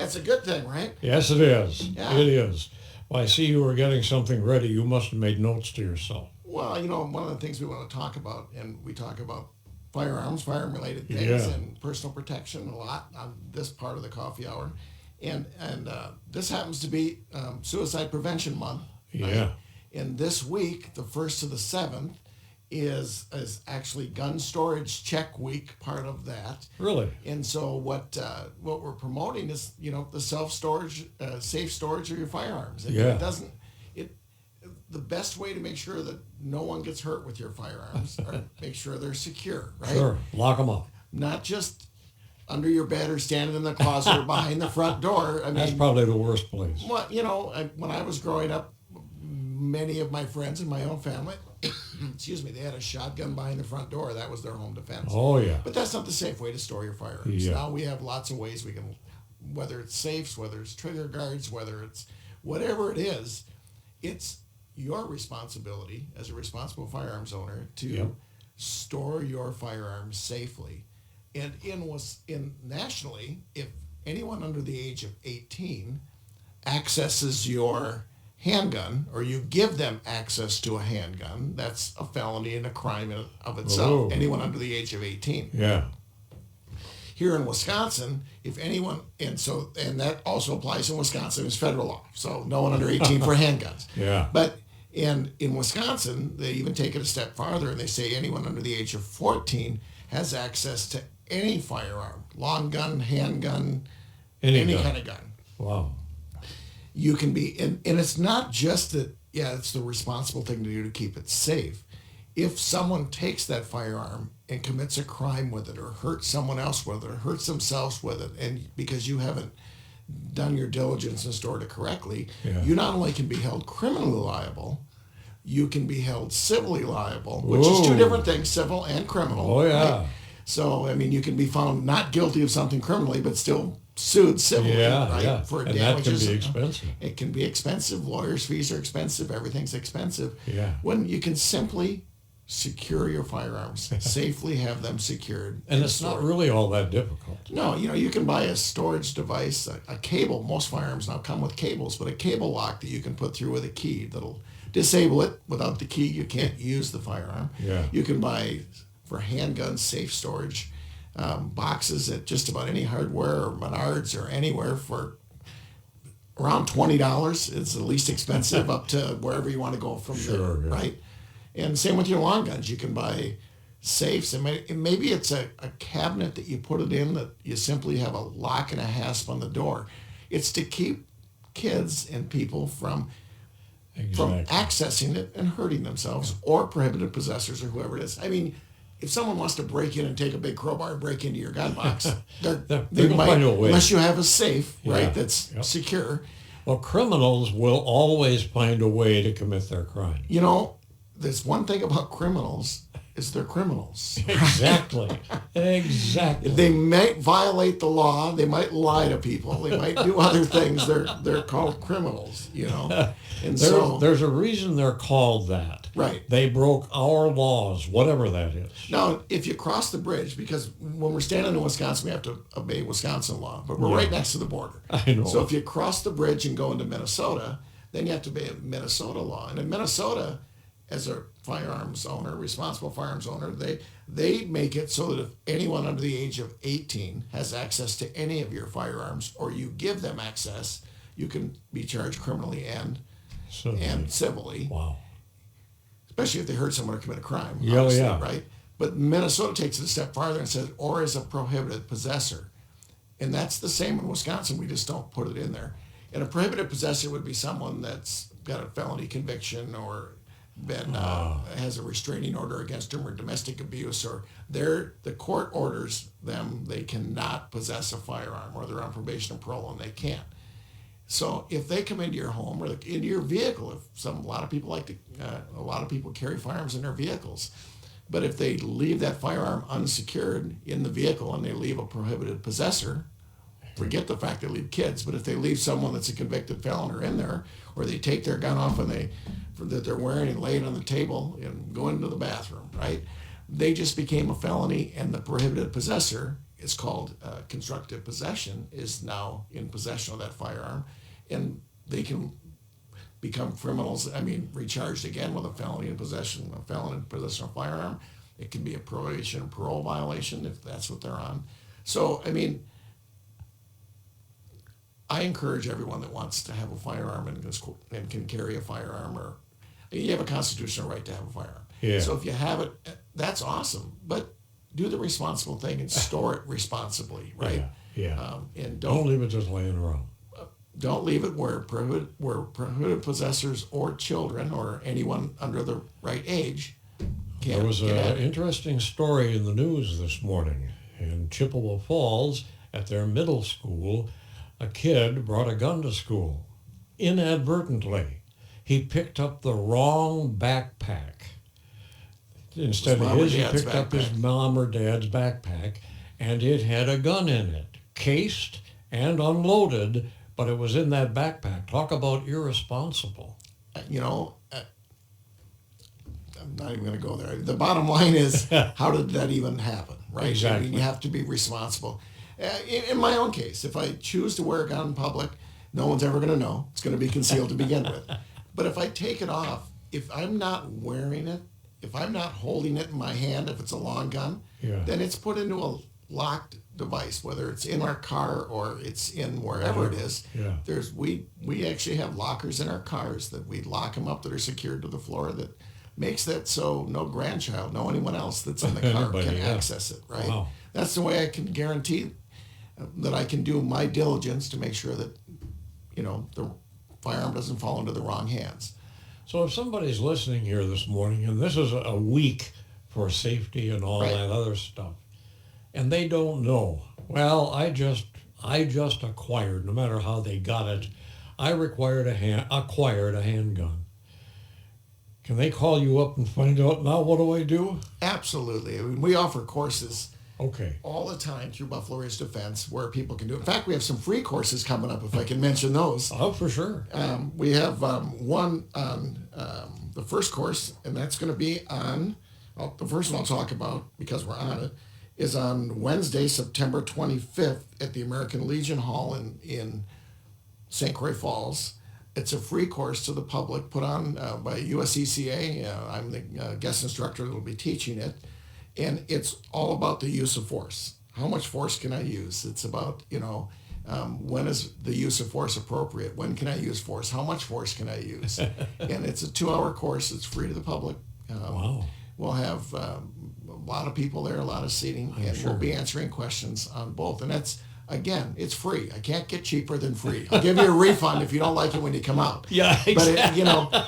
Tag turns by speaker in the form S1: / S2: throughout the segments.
S1: That's a good thing, right?
S2: Yes, it is.
S1: Yeah.
S2: It is. Well, I see you were getting something ready. You must have made notes to yourself.
S1: Well, one of the things we want to talk about, and we talk about firearms, firearm-related things,
S2: Yeah.
S1: and personal protection a lot on this part of the coffee hour. And this happens to be Suicide Prevention Month. Right?
S2: Yeah.
S1: And this week, the 1st to the 7th, is actually Gun Storage Check Week, part of that.
S2: Really?
S1: And so what we're promoting is the self-storage, safe storage of your firearms. And
S2: Yeah.
S1: The best way to make sure that no one gets hurt with your firearms or make sure they're secure, right?
S2: Sure. Lock them up.
S1: Not just under your bed or standing in the closet or behind the front door. I mean,
S2: That's probably the worst place.
S1: well, when I was growing up, many of my friends in my own family, excuse me, they had a shotgun behind the front door. That was their home defense.
S2: Oh, yeah.
S1: But that's not the safe way to store your firearms.
S2: Yeah.
S1: Now we have lots of ways we can, whether it's safes, whether it's trigger guards, whether it's whatever it is, it's your responsibility as a responsible firearms owner to
S2: Yep.
S1: store your firearms safely. And in nationally, if anyone under the age of 18 accesses your handgun, or you give them access to a handgun, that's a felony and a crime in of itself.
S2: Oh.
S1: Anyone under the age of 18.
S2: Yeah.
S1: Here in Wisconsin, if anyone, and that also applies in Wisconsin, it's federal law. So no one under 18 for handguns.
S2: Yeah.
S1: But in Wisconsin, they even take it a step farther and they say anyone under the age of 14 has access to any firearm, long gun, handgun, any
S2: gun.
S1: kind of gun.
S2: Wow.
S1: You can be, and it's not just that, it's the responsible thing to do to keep it safe. If someone takes that firearm and commits a crime with it or hurts someone else with it or hurts themselves with it, and because you haven't done your diligence and stored it correctly,
S2: Yeah.
S1: you not only can be held criminally liable, you can be held civilly liable, which is two
S2: Whoa.
S1: different things, civil and criminal.
S2: Oh, yeah.
S1: Right? So, you can be found not guilty of something criminally, but still sued civilly,
S2: Yeah,
S1: right?
S2: yeah.
S1: For
S2: And that can
S1: damages.
S2: be expensive.
S1: It can be expensive. Lawyers' fees are expensive. Everything's expensive.
S2: Yeah.
S1: When you can simply secure your firearms, safely have them secured.
S2: And it's not really all that difficult.
S1: No, you can buy a storage device, a cable. Most firearms now come with cables, but a cable lock that you can put through with a key that'll disable it. Without the key, you can't use the firearm.
S2: Yeah.
S1: You can buy, for handguns, safe storage boxes at just about any hardware or Menards or anywhere for around $20. It's the least expensive up to wherever you want to go from
S2: Sure,
S1: there,
S2: yeah.
S1: right? And same with your long guns. You can buy safes, and maybe it's a cabinet that you put it in that you simply have a lock and a hasp on the door. It's to keep kids and people from accessing it and hurting themselves, or prohibited possessors, or whoever it is. If someone wants to break in and take a big crowbar and break into your gun box, they
S2: can
S1: might,
S2: find a way.
S1: unless you have a safe,
S2: Yeah.
S1: right, that's
S2: Yep.
S1: secure.
S2: Well, criminals will always find a way to commit their crime.
S1: There's one thing about criminals is they're criminals.
S2: Exactly. Exactly.
S1: They might violate the law. They might lie to people. They might do other things. They're called criminals, And
S2: There's a reason they're called that.
S1: Right.
S2: They broke our laws, whatever that is.
S1: Now, if you cross the bridge, because when we're standing in Wisconsin, we have to obey Wisconsin law, but we're right next to the border.
S2: I know.
S1: So if you cross the bridge and go into Minnesota, then you have to obey Minnesota law. And in Minnesota, as a firearms owner, responsible firearms owner, they make it so that if anyone under the age of 18 has access to any of your firearms, or you give them access, you can be charged criminally and civilly.
S2: Wow.
S1: Especially if they hurt someone or commit a crime.
S2: Yeah,
S1: obviously,
S2: yeah.
S1: Right? But Minnesota takes it a step farther and says, or as a prohibited possessor. And that's the same in Wisconsin. We just don't put it in there. And a prohibited possessor would be someone that's got a felony conviction, or has a restraining order against them, or domestic abuse, or the court orders them, they cannot possess a firearm, or they're on probation or parole and they can't. So if they come into your home or into your vehicle, a lot of people carry firearms in their vehicles, but if they leave that firearm unsecured in the vehicle and they leave a prohibited possessor, forget the fact they leave kids, but if they leave someone that's a convicted felon or in there, or they take their gun off that they're wearing and lay it on the table and go into the bathroom, right? They just became a felony, and the prohibited possessor is called constructive possession is now in possession of that firearm, and they can become criminals. I mean, recharged again with a felony in possession, a felon in possession of a firearm. It can be a probation and parole violation if that's what they're on. So, I mean, I encourage everyone that wants to have a firearm and can carry a firearm, or you have a constitutional right to have a firearm.
S2: Yeah.
S1: So if you have it, that's awesome. But do the responsible thing and store it responsibly, right?
S2: Yeah.
S1: And
S2: Don't leave it just laying around.
S1: Don't leave it where prohibited possessors or children or anyone under the right age can.
S2: There was
S1: get at
S2: an
S1: it.
S2: interesting story in the news this morning. In Chippewa Falls, at their middle school, a kid brought a gun to school. Inadvertently, he picked up the wrong backpack. Instead of his, he picked up his mom or dad's backpack, and it had a gun in it, cased and unloaded, but it was in that backpack. Talk about irresponsible.
S1: You know, I'm not even going to go there. The bottom line is, how did that even happen, right?
S2: Exactly.
S1: I mean, you have to be responsible. In my own case, if I choose to wear a gun in public, no one's ever going to know. It's going to be concealed to begin with. But if I take it off, if I'm not wearing it, if I'm not holding it in my hand, if it's a long gun, then it's put into a locked device, whether it's in our car or it's in wherever it is.
S2: Yeah.
S1: We actually have lockers in our cars that we lock them up that are secured to the floor that makes that so no grandchild, no anyone else that's in the car can access it, right?
S2: Wow.
S1: That's the way I can guarantee that I can do my diligence to make sure that, the firearm doesn't fall into the wrong hands.
S2: So if somebody's listening here this morning, and this is a week for safety and all that other stuff, and they don't know, well, I just acquired, no matter how they got it, I acquired a handgun. Can they call you up and find out, now what do I do?
S1: Absolutely. I mean, we offer courses
S2: Okay.
S1: all the time through Buffalo Ridge Defense where people can do it. In fact, we have some free courses coming up, if I can mention those.
S2: Oh, for sure.
S1: We have one on the first course, and that's going to be on, the first one I'll talk about because we're on it, is on Wednesday, September 25th at the American Legion Hall in St. Croix Falls. It's a free course to the public put on by USECA. I'm the guest instructor that will be teaching it. And it's all about the use of force. How much force can I use? It's about, when is the use of force appropriate? When can I use force? How much force can I use? And it's a 2-hour course. It's free to the public.
S2: Wow.
S1: We'll have a lot of people there, a lot of seating, and we'll be answering questions on both. And that's, again, it's free. I can't get cheaper than free. I'll give you a refund if you don't like it when you come out.
S2: Yeah, exactly.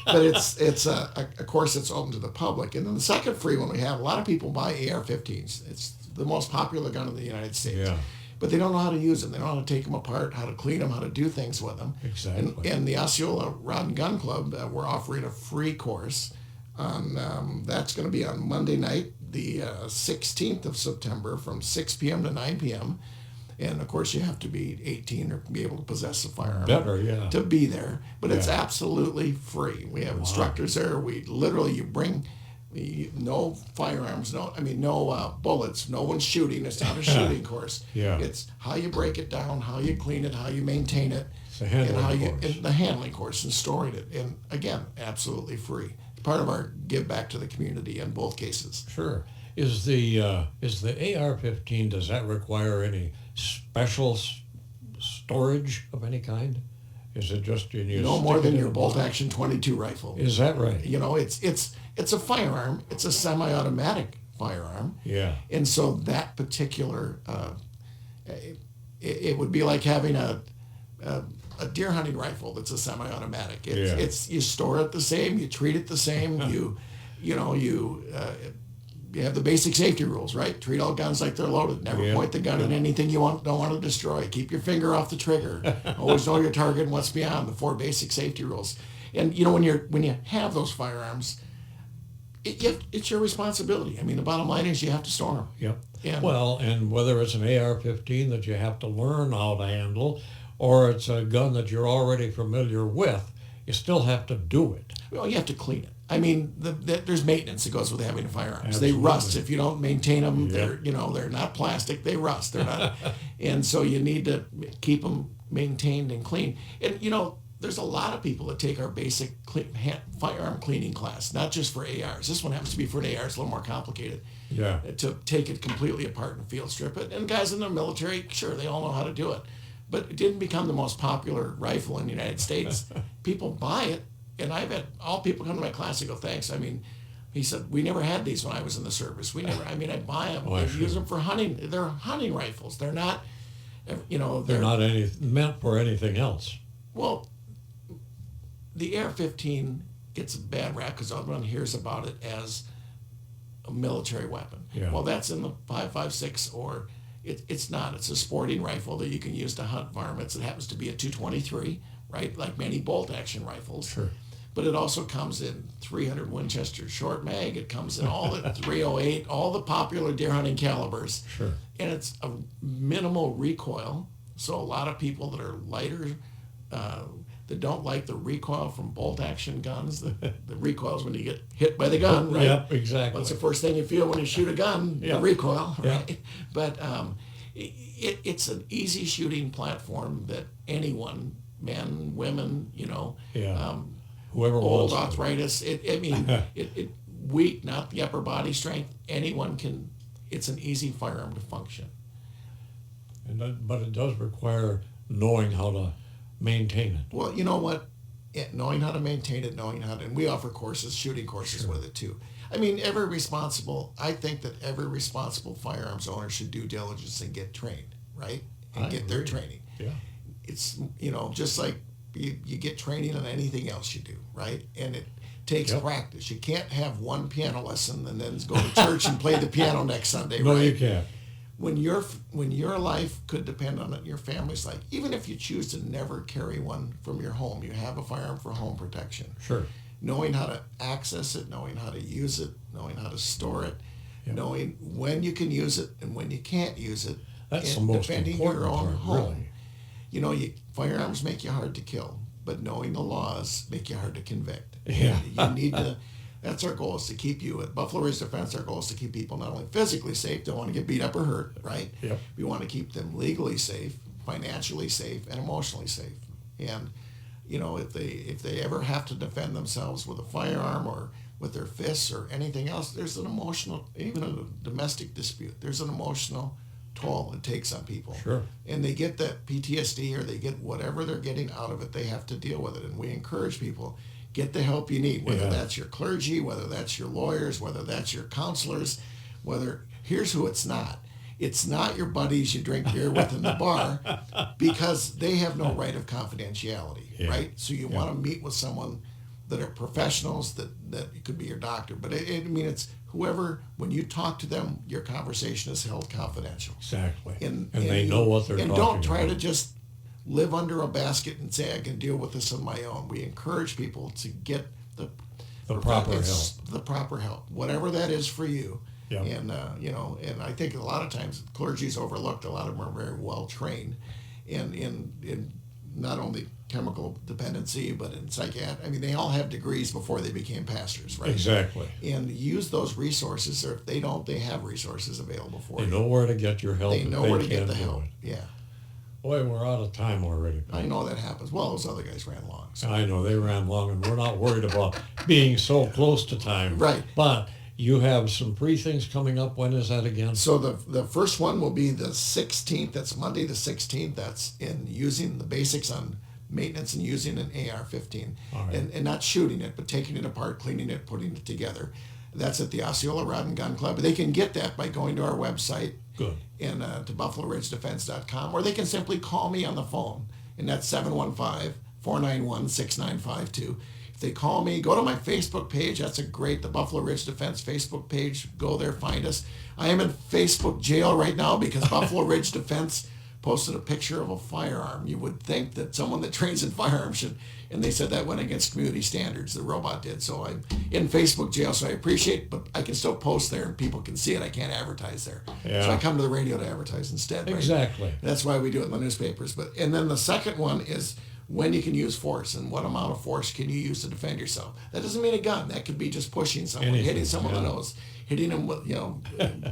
S1: But it's a course that's open to the public. And then the second free one we have, a lot of people buy AR-15s. It's the most popular gun in the United States.
S2: Yeah.
S1: But they don't know how to use them. They don't know how to take them apart, how to clean them, how to do things with them.
S2: Exactly.
S1: And the Osceola Rod and Gun Club, we're offering a free course that's going to be on Monday night, the 16th of September from 6 p.m. to 9 p.m. And of course, you have to be 18 or be able to possess a firearm to be there. But it's absolutely free. We have instructors there. We literally, you bring no firearms, no bullets. No one's shooting. It's not a shooting course.
S2: Yeah.
S1: It's how you break it down, how you clean it, how you maintain it,
S2: It's a handling course.
S1: and the handling course and storing it. And again, absolutely free. Part of our give back to the community in both cases.
S2: Sure. Is the AR-15, does that require any special storage of any kind? Is it just
S1: no more than your bolt action .22 rifle?
S2: Is that right?
S1: It's a firearm. It's a semi-automatic firearm.
S2: Yeah.
S1: And so that particular, it would be like having a deer hunting rifle that's a semi-automatic. It's you store it the same, you treat it the same, you have the basic safety rules, right? Treat all guns like they're loaded. Never point the gun at anything you don't want to destroy. Keep your finger off the trigger. Always know your target and what's beyond. The 4 basic safety rules. And when you have those firearms, it's your responsibility. I mean, the bottom line is you have to store them.
S2: Yep. And whether it's an AR-15 that you have to learn how to handle, or it's a gun that you're already familiar with, you still have to do it.
S1: Well, you have to clean it. I mean, there's maintenance that goes with having firearms.
S2: Absolutely.
S1: They rust if you don't maintain them.
S2: Yep.
S1: They're not plastic. They rust. They're not, and so you need to keep them maintained and clean. And there's a lot of people that take our basic firearm cleaning class, not just for ARs. This one happens to be for an AR. It's a little more complicated.
S2: Yeah.
S1: To take it completely apart and field strip it. And guys in the military, sure, they all know how to do it. But it didn't become the most popular rifle in the United States. People buy it, and I've had all people come to my class and go, thanks. I mean, he said, we never had these when I was in the service. I buy them. I use them for hunting. They're hunting rifles. They're not, they're
S2: not meant for anything else.
S1: Well, the AR-15 gets a bad rap because everyone hears about it as a military weapon.
S2: Yeah.
S3: Well, that's in the 5.56, or it's not. It's a sporting rifle that you can use to hunt varmints. It happens to be a 223, right? Like many bolt-action rifles.
S2: Sure.
S1: But it also comes in 300 Winchester short mag. It comes in all the 308, all the popular deer hunting calibers.
S2: Sure.
S1: And it's a minimal recoil. So a lot of people that are lighter, that don't like the recoil from bolt-action guns. The recoil is when you get hit by the gun, right?
S2: Yep, exactly.
S1: What's the first thing you feel when you shoot a gun?
S2: Yep.
S1: The recoil, right?
S2: Yep.
S1: But it's an easy shooting platform that anyone, men, women,
S2: Yeah. Whoever
S1: old
S2: wants it.
S1: arthritis, it weak, not the upper body strength. Anyone can. It's an easy firearm to function.
S2: But it does require knowing how to maintain it.
S1: Well, you know what? Knowing how to maintain it, and we offer courses, shooting courses
S2: Sure.
S1: with it too. I think that every responsible firearms owner should do diligence and get trained, right? And
S2: I
S1: get their
S2: agree.
S1: training.
S2: Yeah.
S1: It's, just like you get training on anything else you do, right? And it takes
S2: Yep.
S1: practice. You can't have one piano lesson and then go to church and play the piano next Sunday,
S2: No,
S1: right?
S2: you can't.
S1: When your life could depend on it, your family's life, even if you choose to never carry one from your home, you have a firearm for home protection.
S2: Sure.
S1: Knowing how to access it, knowing how to use it, knowing how to store it,
S2: Yep.
S1: knowing when you can use it and when you can't use it.
S2: That's the
S1: and
S2: most
S1: defending
S2: important
S1: your own
S2: part,
S1: home.
S2: really.
S1: Firearms make you hard to kill, but knowing the laws make you hard to convict.
S2: Yeah.
S1: You need to. That's our goal, is to keep you at Buffalo Ridge Defense. Our goal is to keep people not only physically safe, don't want to get beat up or hurt, right?
S2: Yep.
S1: We want to keep them legally safe, financially safe, and emotionally safe. And if they ever have to defend themselves with a firearm or with their fists or anything else, there's an emotional, even a domestic dispute, there's an emotional toll it takes on people.
S2: Sure.
S1: And they get that PTSD, or they get whatever they're getting out of it, they have to deal with it. And we encourage people, get the help you need, whether
S2: Yeah.
S1: that's your clergy, whether that's your lawyers, whether that's your counselors, here's who it's not. It's not your buddies you drink beer with in the bar, because they have no right of confidentiality,
S2: Yeah.
S1: right? So you want to meet with someone that are professionals, that it could be your doctor. But it's whoever, when you talk to them, your conversation is held confidential.
S2: Exactly.
S1: And
S2: they know what they're
S1: and
S2: talking
S1: don't try
S2: about.
S1: to just live under a basket and say, I can deal with this on my own. We encourage people to get the
S2: proper help.
S1: The proper help, whatever that is for you.
S2: Yep.
S1: And and I think a lot of times clergy is overlooked. A lot of them are very well trained in not only chemical dependency, but in psychiatry. They all have degrees before they became pastors, right?
S2: Exactly.
S1: And use those resources, or if they don't, they have resources available for
S2: They
S1: you.
S2: know where to get your help.
S1: They
S2: if
S1: know where to get
S2: can't
S1: the
S2: do
S1: help.
S2: it.
S1: Yeah.
S2: Boy, we're out of time already.
S1: I know that happens. Well, those other guys ran long. So.
S2: I know they ran long, and we're not worried about being so close to time.
S1: Right.
S2: But you have some free things coming up. When is that again?
S1: So the first one will be the 16th. That's Monday the 16th. That's in using the basics on maintenance and using an AR-15.
S2: All right.
S1: And not shooting it, but taking it apart, cleaning it, putting it together. That's at the Osceola Rod and Gun Club. They can get that by going to our website.
S2: Good.
S1: And to buffaloridgedefense.com, or they can simply call me on the phone, and that's 715-491-6952. If they call me, go to my Facebook page. That's the Buffalo Ridge Defense Facebook page. Go there, find us. I am in Facebook jail right now because Buffalo Ridge Defense posted a picture of a firearm. You would think that someone that trains in firearms should, and they said that went against community standards. The robot did. So I'm in Facebook jail, so I appreciate, but I can still post there and people can see it. I can't advertise there.
S2: Yeah.
S1: So I come to the radio to advertise instead. Right?
S2: Exactly.
S1: That's why we do it in the newspapers. And then the second one is when you can use force and what amount of force can you use to defend yourself. That doesn't mean a gun. That could be just pushing someone,
S2: Anything,
S1: hitting someone in the nose, hitting them with,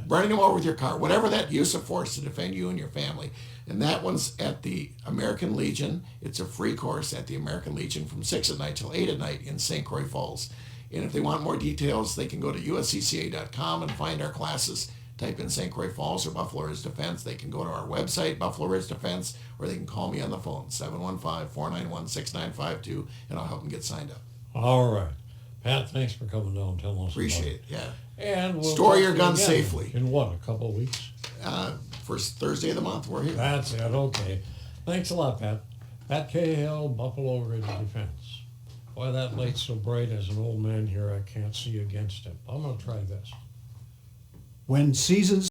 S1: running them over with your car, whatever that use of force to defend you and your family. And that one's at the American Legion. It's a free course at the American Legion from 6 at night till 8 at night in St. Croix Falls. And if they want more details, they can go to uscca.com and find our classes. Type in St. Croix Falls or Buffalo Ridge Defense. They can go to our website, Buffalo Ridge Defense, or they can call me on the phone, 715-491-6952, and I'll help them get signed up.
S2: All right. Pat, thanks for coming down and telling us
S1: Appreciate it, yeah.
S2: And we'll
S1: Store
S2: talk
S1: your
S2: to you
S1: gun
S2: again
S1: safely.
S2: In what, a couple of weeks?
S1: First Thursday of the month, we're here.
S2: That's it, okay. Thanks a lot, Pat. Pat Cahill, Buffalo Ridge Defense. Boy, that light's so bright as an old man here, I can't see against it. I'm going to try this.
S4: When seasons